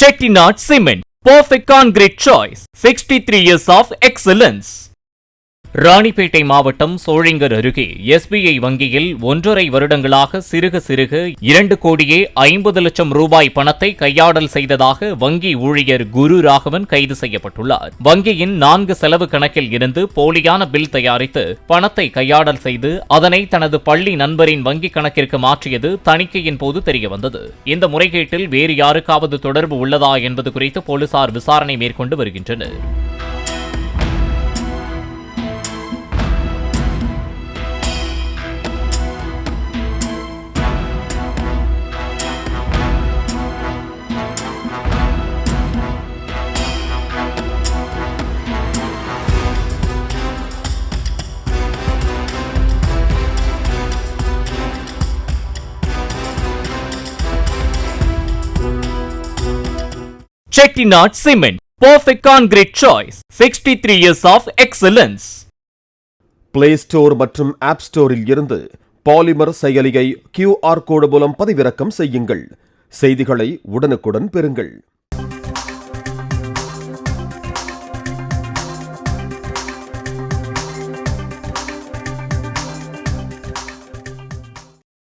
Chettinad Cement, perfect concrete choice. 63 years of excellence. Ranipet மாவட்டம் சோழிங்கர் அருகே SBI வங்கியில் 1.5 வருடங்களாக சிறுக 2,50,00,000 ரூபாய் பணத்தை கையாடல் செய்ததாக வங்கி ஊழியர் குரு ராகவன் கைது செய்யப்பட்டுள்ளார். வங்கியின் 4 செலவு கணக்கில் இருந்து போலியான பில் தயாரித்து பணத்தை கையாடல் செய்து அதனை தனது பள்ளி நண்பரின் வங்கி கணக்கிற்கு மாற்றியது தணிக்கையின் போது தெரியவந்தது. இந்த முறைகேட்டில் வேறு யாருக்காவது தொடர்பு உள்ளதா என்பது குறித்து போலீசார் விசாரணை மேற்கொண்டு வருகின்றனர். Chettinad Cement, perfect concrete choice. 63 years of excellence. Play Store மற்றும் App Storeல் இருந்து பாலிமர் செயலியை QR கோடு மூலம் பதிவிறக்கம் செய்யுங்கள். செய்திகளை உடனுக்குடன் பெறுங்கள்.